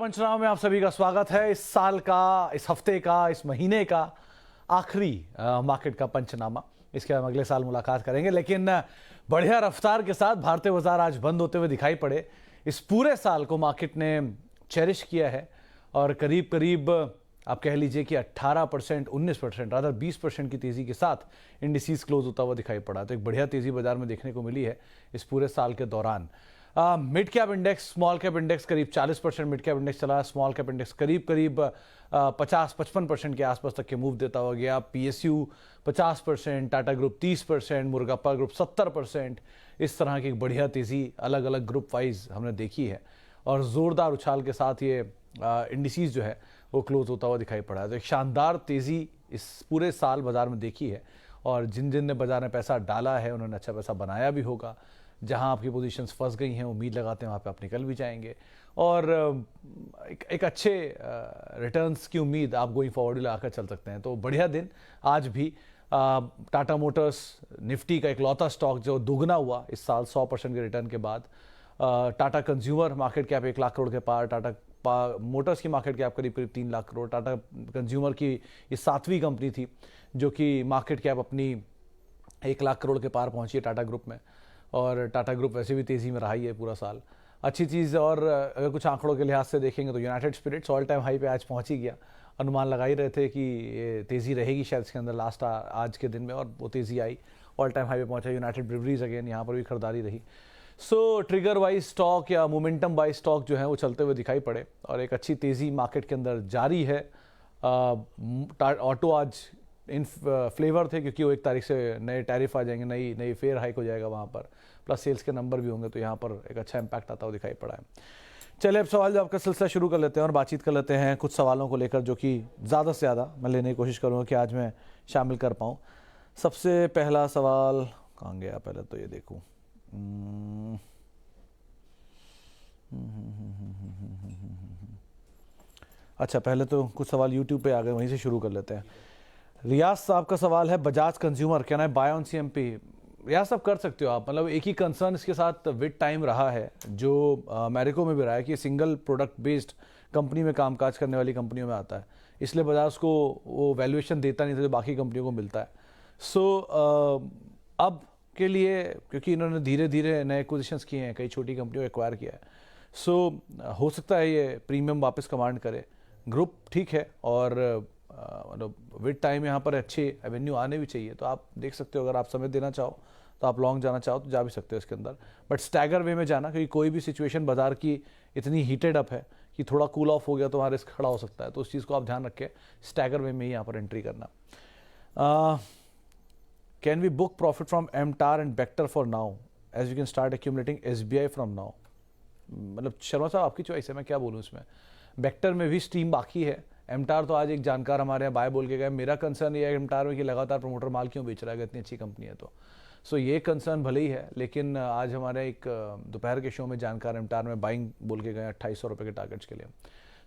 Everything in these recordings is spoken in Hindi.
पंचनामा में आप सभी का स्वागत है। इस साल का, इस हफ्ते का, इस महीने का आखिरी मार्केट का पंचनामा। इसके बाद हम अगले साल मुलाकात करेंगे, लेकिन बढ़िया रफ्तार के साथ भारतीय बाजार आज बंद होते हुए दिखाई पड़े। इस पूरे साल को मार्केट ने चेरिश किया है और करीब करीब आप कह लीजिए कि 18%, 19%, रादर 20% की तेजी के साथ इंडिसेस क्लोज होता हुआ दिखाई पड़ा। तो एक बढ़िया तेजी बाजार में देखने को मिली है इस पूरे साल के दौरान। Mid cap index, small cap index करीब 40% मिड कैप इंडेक्स चला, स्मॉल कैप इंडेक्स करीब करीब 50-55% के आसपास तक के मूव देता हुआ गया। पीएसयू 50%, टाटा ग्रुप 30%, मुर्गापा ग्रुप 70%, इस तरह की एक बढ़िया तेजी अलग अलग ग्रुप वाइज हमने देखी है और जोरदार उछाल के साथ ये इंडिसेस जो है वो क्लोज होता हुआ दिखाई पड़ा है। तो एक शानदार तेजी इस पूरे साल बाजार में देखी है और जिन जिन ने बाजार में पैसा डाला है उन्होंने अच्छा पैसा बनाया भी होगा। जहां आपकी पोजीशंस फंस गई हैं, उम्मीद लगाते हैं वहाँ पे आप निकल भी जाएंगे और एक अच्छे रिटर्न्स की उम्मीद आप गोइंग फॉरवर्ड लगाकर चल सकते हैं। तो बढ़िया दिन आज भी। टाटा मोटर्स निफ्टी का इकलौता स्टॉक जो दोगुना हुआ इस साल 100% के रिटर्न के बाद। Tata consumer market cap 1 lakh crore के पार, टाटा मोटर्स की मार्केट कैप करीब करीब 3 लाख करोड़। टाटा कंज्यूमर की ये 7वीं कंपनी थी जो कि मार्केट कैप अपनी 1 लाख करोड़ के पार पहुंची है टाटा ग्रुप में। और टाटा ग्रुप वैसे भी तेज़ी में रहा ही है पूरा साल। अच्छी चीज़। और अगर कुछ आंकड़ों के लिहाज से देखेंगे तो United Spirits all time high पे आज पहुंच ही गया। अनुमान लगा ही रहे थे कि ये तेज़ी रहेगी शायद इसके अंदर लास्ट आज के दिन में, और वो तेज़ी आई, ऑल टाइम हाई पे पहुंचा। यूनाइटेड ब्रिवरीज अगेन यहाँ पर भी खरीदारी रही। सो ट्रिगर वाइज स्टॉक या मोमेंटम वाइज स्टॉक जो है वो चलते हुए दिखाई पड़े और एक अच्छी तेज़ी मार्केट के अंदर जारी है। ऑटो आज इन फ्लेवर थे क्योंकि वो 1 तारीख से नए टैरिफ आ जाएंगे, नई फेयर हाइक हो जाएगा वहाँ पर, प्लस सेल्स के नंबर भी होंगे, तो यहाँ पर एक अच्छा इंपैक्ट आता हुआ दिखाई पड़ा है। चलिए अब सवाल जवाब का सिलसिला शुरू कर लेते हैं और बातचीत कर लेते हैं कुछ सवालों को लेकर जो कि ज़्यादा से ज़्यादा मैं लेने की कोशिश करूँगा कि आज मैं शामिल कर पाऊँ। सबसे पहला सवाल कहाँ गया, पहले तो ये देखूँ। अच्छा, पहले तो कुछ सवाल यूट्यूब पे आ गए, वहीं से शुरू कर लेते हैं। रियाज साहब का सवाल है, Bajaj consumer can I buy on CMP? Riyaz साहब कर सकते हो आप, मतलब एक ही कंसर्न इसके साथ विद टाइम रहा है जो अमेरिका में भी रहा है कि सिंगल प्रोडक्ट बेस्ड कंपनी में कामकाज करने वाली कंपनियों में आता है, इसलिए बजाज को वो वैल्यूएशन देता नहीं था जो बाकी कंपनियों को मिलता है। सो अब के लिए क्योंकि इन्होंने धीरे धीरे नए एक्विजिशंस किए हैं, कई छोटी कंपनियों को एक्वायर किया है, सो हो सकता है ये प्रीमियम वापस कमांड करे। ग्रुप ठीक है और मतलब विद टाइम यहाँ पर अच्छे एवेन्यू आने भी चाहिए, तो आप देख सकते हो। अगर आप समय देना चाहो तो आप लॉन्ग जाना चाहो तो जा भी सकते हो इसके अंदर, बट स्टैगर वे में जाना, क्योंकि कोई भी सिचुएशन बाजार की इतनी हीटेड अप है कि थोड़ा कूल ऑफ हो गया तो वहाँ रिस्क खड़ा हो सकता है, तो उस चीज़ को आप ध्यान रखें, स्टैगर वे में ही यहाँ पर एंट्री करना। Can we book profit from MTAR and Bector for now as you can start accumulating SBI from now? मतलब शर्मा साहब आपकी चॉइस है, मैं क्या बोलूँ इसमें। बेक्टर में भी स्टीम बाकी है, एमटार तो आज एक जानकार हमारे यहाँ बाय बोल के गए। मेरा कंसर्न ये है एमटार में कि लगातार प्रमोटर माल क्यों बेच रहा है, इतनी अच्छी कंपनी है तो। सो ये कंसर्न भले ही है, लेकिन आज हमारे एक दोपहर के शो में जानकार एमटार में बाइंग बोल के गए 2800 रुपये के टारगेट्स के लिए।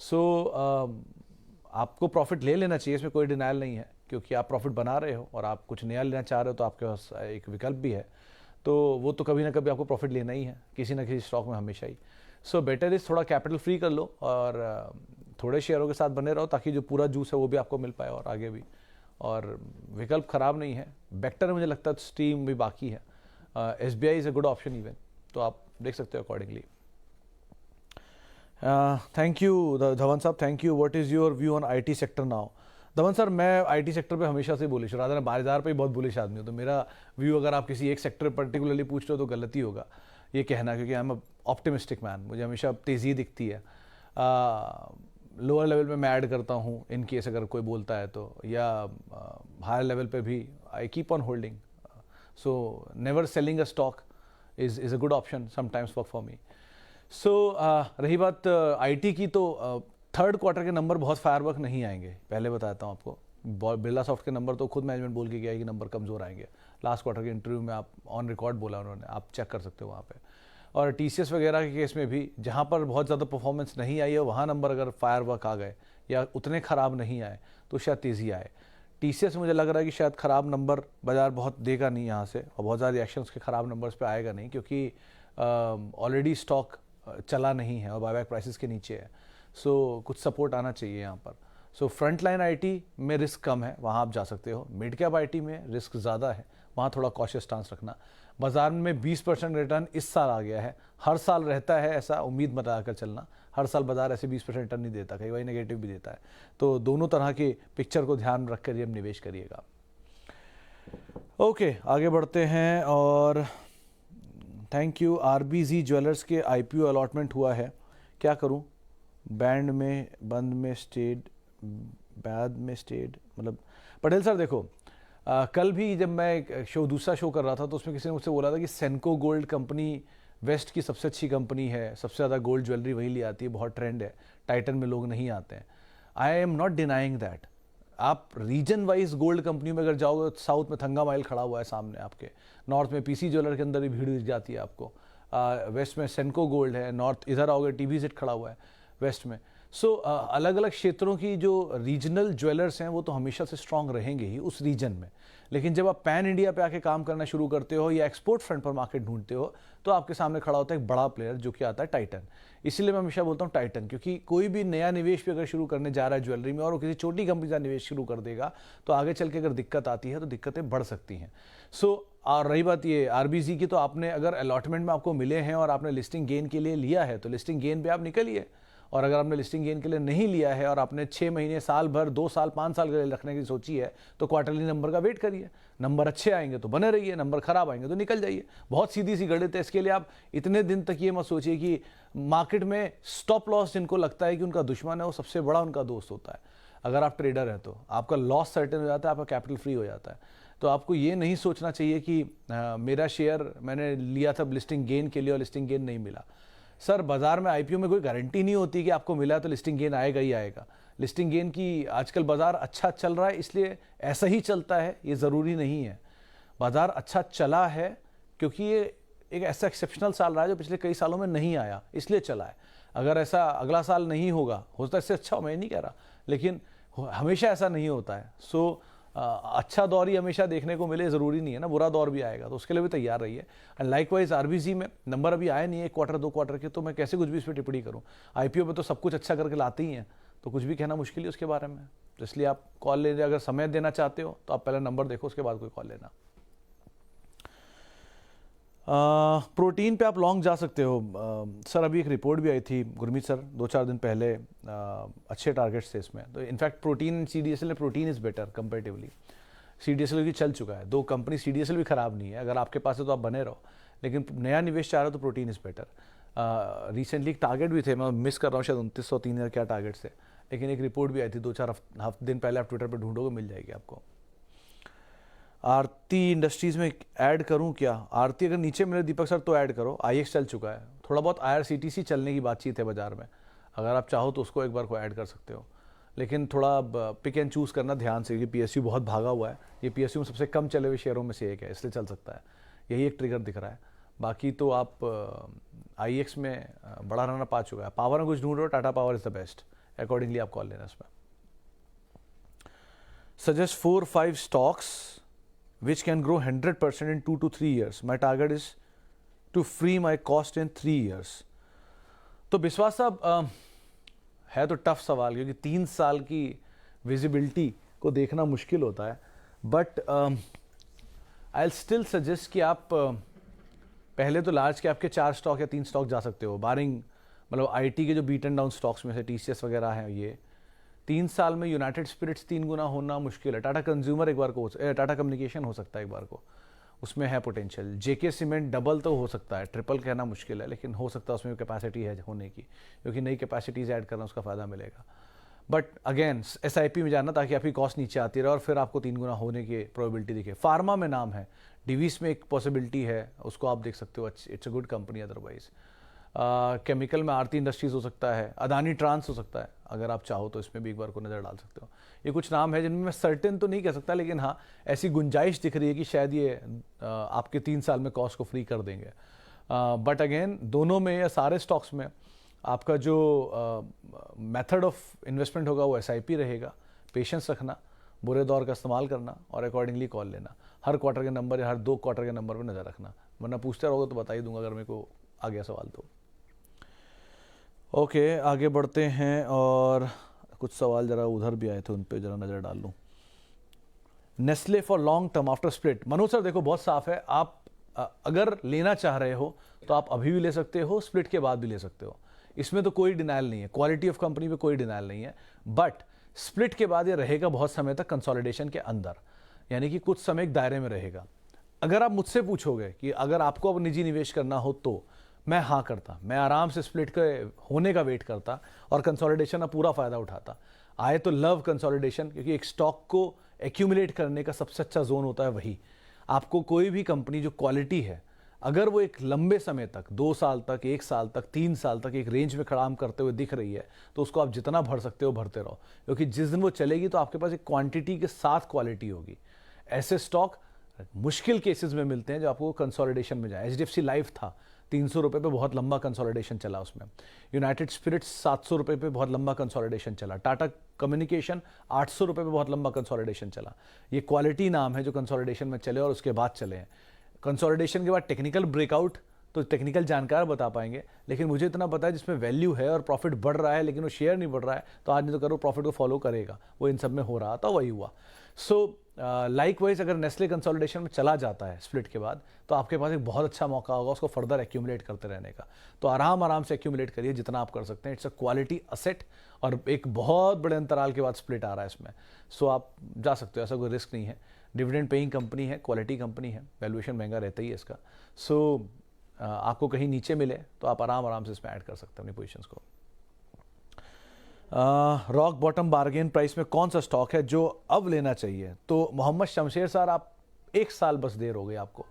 सो आपको प्रॉफिट ले लेना चाहिए, इसमें कोई डिनाइल नहीं है, क्योंकि आप प्रॉफिट बना रहे हो और आप कुछ नया लेना चाह रहे हो तो आपके पास एक विकल्प भी है, तो वो तो कभी ना कभी आपको प्रॉफिट लेना ही है किसी ना किसी स्टॉक में हमेशा ही। सो बेटर इज थोड़ा कैपिटल फ्री कर लो और थोड़े शेयरों के साथ बने रहो ताकि जो पूरा जूस है वो भी आपको मिल पाए और आगे भी, और विकल्प खराब नहीं है। बेक्टर मुझे लगता है स्टीम भी बाकी है। SBI is a good option even, तो आप देख सकते हो अकॉर्डिंगली। थैंक यू धवन साहब, thank you. What is your view on IT sector now? Dhawan sir, मैं आईटी सेक्टर पे हमेशा से बुलिश हूँ, रादर बाजार पे ही बहुत बुलिश आदमी हूँ, तो मेरा व्यू अगर आप किसी एक सेक्टर पर्टिकुलरली पूछ रहे हो तो गलती होगा ये कहना, क्योंकि आई एम ऑप्टिमिस्टिक मैन, मुझे हमेशा तेज़ी दिखती है। लोअर लेवल पे मैं ऐड करता हूँ इन केस अगर कोई बोलता है तो, या हायर लेवल पे भी I keep on holding. So never selling a stock is a good option, sometimes work for me. So रही बात आईटी की, तो थर्ड क्वार्टर के नंबर बहुत फायरवर्क नहीं आएंगे, पहले बताता हूँ आपको। बिरला सॉफ्ट के नंबर तो खुद मैनेजमेंट बोल के गया है कि नंबर कमज़ोर आएंगे। लास्ट क्वार्टर के इंटरव्यू में आप ऑन रिकॉर्ड बोला उन्होंने, आप चेक कर सकते हो वहाँ पे। और टीसीएस वगैरह के केस में भी जहाँ पर बहुत ज़्यादा परफॉर्मेंस नहीं आई है वहाँ नंबर अगर फायरवर्क आ गए या उतने ख़राब नहीं आए तो शायद तेज़ी आए। टीसीएस मुझे लग रहा है कि शायद ख़राब नंबर बाजार बहुत देगा नहीं यहाँ से, और बहुत ज़्यादा रिएक्शंस के ख़राब नंबर्स पे आएगा नहीं, क्योंकि ऑलरेडी स्टॉक चला नहीं है और बायबैक प्राइसेस के नीचे है। सो कुछ सपोर्ट आना चाहिए यहाँ पर। सो फ्रंट लाइन आईटी में रिस्क कम है, वहाँ आप जा सकते हो। मिड कैप आईटी में रिस्क ज़्यादा है, वहाँ थोड़ा कॉशियस स्टांस रखना। बाजार में 20% रिटर्न इस साल आ गया है, हर साल रहता है ऐसा, उम्मीद मत लगाकर चलना। हर साल बाजार ऐसे 20% रिटर्न नहीं देता, कई बार नेगेटिव भी देता है। तो दोनों तरह के पिक्चर को ध्यान रख कर ये निवेश करिएगा। ओके, आगे बढ़ते हैं। और थैंक यू। आरबीजी ज्वेलर्स के आईपीओ अलॉटमेंट हुआ है, क्या करूं? बैंड में, बंद में, स्टेड, बाद में स्टेड, मतलब पटेल सर देखो, कल भी जब मैं एक दूसरा शो कर रहा था तो उसमें किसी ने मुझसे बोला था कि सेनको गोल्ड कंपनी वेस्ट की सबसे अच्छी कंपनी है, सबसे ज़्यादा गोल्ड ज्वेलरी वही ले आती है, बहुत ट्रेंड है, टाइटन में लोग नहीं आते हैं। I am not denying that. आप रीजन वाइज गोल्ड कंपनी में अगर जाओगे, साउथ में थंगा माइल खड़ा हुआ है सामने आपके, नॉर्थ में पीसी ज्वेलर के अंदर भी भीड़ दिख जाती है आपको, वेस्ट में सेनको गोल्ड है, नॉर्थ इधर आओगे टीवीजेड खड़ा हुआ है वेस्ट में। सो अलग अलग क्षेत्रों की जो रीजनल ज्वेलर्स हैं वो तो हमेशा से स्ट्रांग रहेंगे ही उस रीजन में। लेकिन जब आप पैन इंडिया पे आके काम करना शुरू करते हो या एक्सपोर्ट फ्रंट पर मार्केट ढूंढते हो, तो आपके सामने खड़ा होता है एक बड़ा प्लेयर जो कि आता है टाइटन। इसीलिए मैं हमेशा बोलता हूँ टाइटन, क्योंकि कोई भी नया निवेश भी अगर शुरू करने जा रहा है ज्वेलरी में और वो किसी छोटी कंपनी का निवेश शुरू कर देगा, तो आगे चल के अगर दिक्कत आती है तो दिक्कतें बढ़ सकती हैं। सो और रही बात ये आरबीजी की, तो आपने अगर अलॉटमेंट में आपको मिले हैं और आपने लिस्टिंग गेन के लिए लिया है तो लिस्टिंग गेन पे आप निकलिए। और अगर आपने लिस्टिंग गेन के लिए नहीं लिया है और आपने 6 महीने, साल भर, 2 साल, 5 साल के लिए रखने की सोची है, तो क्वार्टरली नंबर का वेट करिए। नंबर अच्छे आएंगे तो बने रहिए, नंबर खराब आएंगे तो निकल जाइए। बहुत सीधी सी गणित है। इसके लिए आप इतने दिन तक ये मत सोचिए कि मार्केट में स्टॉप लॉस जिनको लगता है कि उनका दुश्मन है, वो सबसे बड़ा उनका दोस्त होता है। अगर आप ट्रेडर हैं तो आपका लॉस सर्टेन हो जाता है, आपका कैपिटल फ्री हो जाता है। तो आपको ये नहीं सोचना चाहिए कि मेरा शेयर मैंने लिया था लिस्टिंग गेन के लिए और लिस्टिंग गेन नहीं मिला। सर, बाजार में आईपीओ में कोई गारंटी नहीं होती कि आपको मिला तो लिस्टिंग गेन आएगा ही आएगा। लिस्टिंग गेन की आजकल बाजार अच्छा चल रहा है इसलिए ऐसा ही चलता है, ये ज़रूरी नहीं है। बाजार अच्छा चला है क्योंकि ये एक ऐसा एक्सेप्शनल साल रहा है जो पिछले कई सालों में नहीं आया, इसलिए चला है। अगर ऐसा अगला साल नहीं होगा, होता इससे अच्छा हो, मैं नहीं कह रहा, लेकिन हमेशा ऐसा नहीं होता है। सो अच्छा दौर ही हमेशा देखने को मिले ज़रूरी नहीं है ना, बुरा दौर भी आएगा, तो उसके लिए भी तैयार रहिए। एंड लाइकवाइज आरबीजी में नंबर अभी आए नहीं है, 1 क्वार्टर 2 क्वार्टर के, तो मैं कैसे कुछ भी इस पर टिप्पणी करूँ। आईपीओ में तो सब कुछ अच्छा करके लाते ही हैं, तो कुछ भी कहना मुश्किल है उसके बारे में। तो इसलिए आप कॉल ले, अगर समय देना चाहते हो तो आप पहले नंबर देखो, उसके बाद कोई कॉल लेना। प्रोटीन पे आप लॉन्ग जा सकते हो। सर अभी एक रिपोर्ट भी आई थी गुरमीत सर 2-4 दिन पहले, अच्छे टारगेट्स थे इसमें। तो इनफैक्ट प्रोटीन सीडीएसएल में protein is better comparatively. CDSL की चल चुका है, 2 कंपनी, सीडीएसएल भी ख़राब नहीं है, अगर आपके पास है तो आप बने रहो, लेकिन नया निवेश चाह रहे हो तो protein is better. Recently target भी थे, मैं मिस कर रहा हूँ, शायद 2903 या क्या टारगेट्स थे, लेकिन एक रिपोर्ट भी आई थी 2-4 दिन पहले, आप ट्विटर पर ढूंढोगे मिल जाएगी आपको। आरती इंडस्ट्रीज़ में ऐड करूं क्या? आरती अगर नीचे मिले दीपक सर तो ऐड करो, आईएक्स चल चुका है, थोड़ा बहुत आईआरसीटीसी चलने की बातचीत है बाजार में, अगर आप चाहो तो उसको एक बार को ऐड कर सकते हो, लेकिन थोड़ा पिक एंड चूज़ करना ध्यान से, क्योंकि पीएसयू बहुत भागा हुआ है, ये पीएसयू में सबसे कम चले हुए शेयरों में से एक है, इसलिए चल सकता है, यही एक ट्रिगर दिख रहा है। बाकी तो आप आईएक्स में बड़ा रनअप आ चुका है। पावर में कुछ ढूंढ रहे हो, Tata power is the best, accordingly आप कॉल लेना इसमें। Suggest 4-5 stocks which can grow 100% in 2 to 3 years. My target is to free my cost in 3 years. तो विश्वास साहब, है तो टफ सवाल, क्योंकि 3 साल की विजिबिलिटी को देखना मुश्किल होता है, but I will still suggest कि आप पहले तो लार्ज के आपके 4 स्टॉक या 3 स्टॉक जा सकते हो, बारिंग मतलब आईटी के जो बीट एंड डाउन स्टॉक्स में से टीसीएस वगैरह हैं। ये 3 साल में यूनाइटेड स्पिरिट्स 3 गुना होना मुश्किल है। टाटा कंज्यूमर एक बार को, टाटा कम्युनिकेशन हो सकता है एक बार को, उसमें है पोटेंशियल। जेके सीमेंट डबल तो हो सकता है, ट्रिपल कहना मुश्किल है, लेकिन हो सकता है उसमें कैपेसिटी है होने की, क्योंकि नई कैपेसिटीज ऐड करना उसका फ़ायदा मिलेगा। बट अगेन एसआईपी में जाना ताकि आपकी कॉस्ट नीचे आती रहे और फिर आपको 3 गुना होने की प्रोबेबिलिटी दिखे। फार्मा में नाम है, डिवीस में एक पॉसिबिलिटी है, उसको आप देख सकते हो, it's a good company. Otherwise chemical में आरती इंडस्ट्रीज हो सकता है, अदानी ट्रांस हो सकता है, अगर आप चाहो तो इसमें भी एक बार को नज़र डाल सकते हो। ये कुछ नाम है जिनमें मैं सर्टेन तो नहीं कह सकता, लेकिन हाँ ऐसी गुंजाइश दिख रही है कि शायद ये आपके 3 साल में कॉस्ट को फ्री कर देंगे। बट अगेन दोनों में या सारे स्टॉक्स में आपका जो मेथड ऑफ इन्वेस्टमेंट होगा वो एसआईपी रहेगा। पेशेंस रखना, बुरे दौर का इस्तेमाल करना और अकॉर्डिंगली कॉल लेना। हर क्वार्टर के नंबर या हर 2 क्वार्टर के नंबर पर नज़र रखना, वरना पूछते रहोगे तो बता ही दूंगा अगर मेरे को आ गया सवाल तो। ओके, आगे बढ़ते हैं और कुछ सवाल ज़रा उधर भी आए थे, उन पे ज़रा नज़र डाल लूँ। Nestle for long term after split. Manoj sir देखो बहुत साफ है, आप अगर लेना चाह रहे हो तो आप अभी भी ले सकते हो, स्प्लिट के बाद भी ले सकते हो, इसमें तो कोई डिनाइल नहीं है, क्वालिटी ऑफ कंपनी पे कोई डिनाइल नहीं है। बट स्प्लिट के बाद ये रहेगा बहुत समय तक कंसोलिडेशन के अंदर, यानी कि कुछ समय एक दायरे में रहेगा। अगर आप मुझसे पूछोगे कि अगर आपको अब निजी निवेश करना हो तो मैं हाँ करता, मैं आराम से स्प्लिट के होने का वेट करता और कंसोलिडेशन का पूरा फायदा उठाता। आए तो लव कंसोलिडेशन, क्योंकि एक स्टॉक को एक्यूमुलेट करने का सबसे अच्छा जोन होता है वही। आपको कोई भी कंपनी जो क्वालिटी है, अगर वो एक लंबे समय तक 2 साल तक, 1 साल तक, 3 साल तक एक रेंज में खड़ाम करते हुए दिख रही है, तो उसको आप जितना भर सकते हो भरते रहो, क्योंकि जिस दिन वो चलेगी तो आपके पास एक क्वांटिटी के साथ क्वालिटी होगी। ऐसे स्टॉक मुश्किल केसेस में मिलते हैं जो आपको कंसोलिडेशन में जाए। HDFC लाइफ था 300 रुपये पे, बहुत लंबा कंसोलिडेशन चला उसमें। यूनाइटेड स्पिरिट्स 700 रुपये पे बहुत लंबा कंसोलिडेशन चला। टाटा कम्युनिकेशन 800 रुपये पे बहुत लंबा कंसोलिडेशन चला। ये क्वालिटी नाम है जो कंसोलिडेशन में चले और उसके बाद चले हैं। कंसोलिडेशन के बाद टेक्निकल ब्रेकआउट तो टेक्निकल जानकार बता पाएंगे, लेकिन मुझे इतना पता है जिसमें वैल्यू है और प्रॉफिट बढ़ रहा है लेकिन वो शेयर नहीं बढ़ रहा है, तो आज नहीं तो करो प्रॉफिट को फॉलो करेगा। वो इन सब में हो रहा था, वही हुआ। सो लाइकवाइज अगर नेस्ले कंसोलिडेशन में चला जाता है स्प्लिट के बाद, तो आपके पास एक बहुत अच्छा मौका होगा उसको फर्दर एक्यूमुलेट करते रहने का। तो आराम से एक्यूमुलेट करिए जितना आप कर सकते हैं। इट्स अ क्वालिटी असेट और एक बहुत बड़े अंतराल के बाद स्प्लिट आ रहा है इसमें। सो आप जा सकते हो, ऐसा कोई रिस्क नहीं है। डिविडेंड पेइंग कंपनी है, क्वालिटी कंपनी है, वैल्यूएशन महंगा रहता ही है इसका। सो आपको कहीं नीचे मिले तो आप आराम से इसमें ऐड कर सकते हैं अपनी पोजीशंस को। रॉक बॉटम बार्गेन प्राइस में कौन सा स्टॉक है जो अब लेना चाहिए? तो मोहम्मद शमशेर सर, आप 1 साल बस देर हो गई आपको।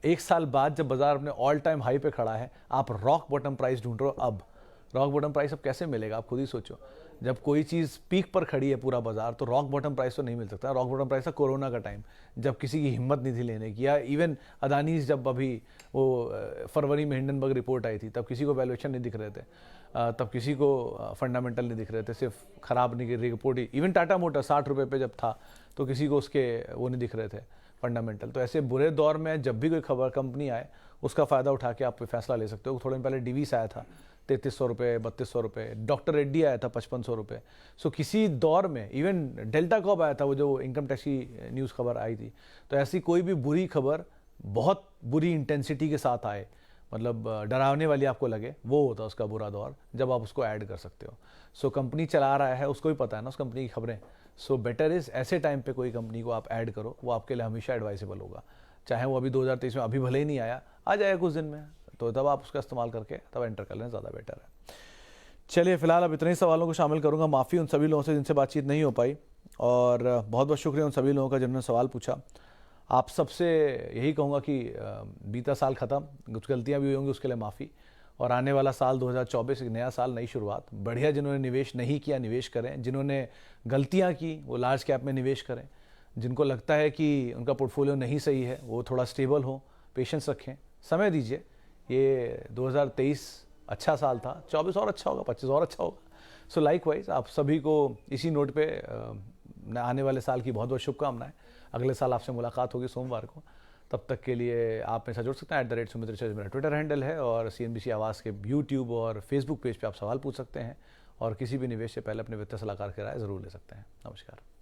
1 साल बाद जब बाजार अपने ऑल टाइम हाई पे खड़ा है, आप रॉक बॉटम प्राइस ढूंढ रहे हो। अब रॉक बॉटम प्राइस अब कैसे मिलेगा, आप खुद ही सोचो। जब कोई चीज़ पीक पर खड़ी है पूरा बाजार, तो रॉक बॉटम प्राइस तो नहीं मिल सकता। रॉक बॉटम प्राइस था कोरोना का टाइम, जब किसी की हिम्मत नहीं थी लेने की, या इवन अदानी जब अभी वो फरवरी में हिंडनबर्ग रिपोर्ट आई थी, तब किसी को वैल्यूएशन नहीं दिख रहे थे, तब किसी को फंडामेंटल नहीं दिख रहे थे, सिर्फ खराब नहीं रिपोर्ट ही। इवन टाटा मोटर 60 रुपये पे जब था तो किसी को उसके वो नहीं दिख रहे थे फंडामेंटल। तो ऐसे बुरे दौर में जब भी कोई खबर कंपनी आए, उसका फ़ायदा उठा के आप फैसला ले सकते हो। थोड़े दिन पहले डिवीस आया था 3300 रुपये, 3200 रुपये। डॉक्टर रेड्डी आया था 5500 रुपये। सो किसी दौर में इवन डेल्टा कॉप आया था, वो जो इनकम टैक्स की न्यूज़ खबर आई थी। तो ऐसी कोई भी बुरी खबर बहुत बुरी इंटेंसिटी के साथ आए, मतलब डरावने वाली आपको लगे, वो होता है उसका बुरा दौर, जब आप उसको ऐड कर सकते हो। सो कंपनी चला रहा है, उसको भी पता है ना उस कंपनी की खबरें। सो बेटर इज़ ऐसे टाइम पे कोई कंपनी को आप ऐड करो, वो आपके लिए हमेशा एडवाइसेबल होगा। चाहे वो अभी 2023 में अभी भले ही नहीं आया, आ जाएगा कुछ दिन में, तो तब आप उसका इस्तेमाल करके तब एंटर कर लें, ज़्यादा बेटर है। चलिए, फिलहाल अब इतने ही सवालों को शामिल करूंगा। माफ़ी उन सभी लोगों से जिनसे बातचीत नहीं हो पाई, और बहुत बहुत शुक्रिया उन सभी लोगों का जिन्होंने सवाल पूछा। आप सबसे यही कहूँगा कि बीता साल ख़त्म, कुछ गलतियाँ भी हुई होंगी, उसके लिए माफ़ी। और आने वाला साल 2024 एक नया साल, नई शुरुआत। बढ़िया, जिन्होंने निवेश नहीं किया निवेश करें, जिन्होंने गलतियाँ की वो लार्ज कैप में निवेश करें, जिनको लगता है कि उनका पोर्टफोलियो नहीं सही है वो थोड़ा स्टेबल हो, पेशेंस रखें, समय दीजिए। ये 2023 अच्छा साल था, 24 और अच्छा होगा, 25 और अच्छा होगा। सो लाइकवाइज आप सभी को इसी नोट पे आने वाले साल की बहुत बहुत शुभकामनाएं। अगले साल आपसे मुलाकात होगी सोमवार को। तब तक के लिए आप मेरे साथ जुड़ सकते हैं। @सुमित रिसर्च मेरा ट्विटर हैंडल है, और CNBC आवाज़ के यूट्यूब और फेसबुक पेज पे आप सवाल पूछ सकते हैं, और किसी भी निवेश से पहले अपने वित्तीय सलाहकार की राय ज़रूर ले सकते हैं। नमस्कार।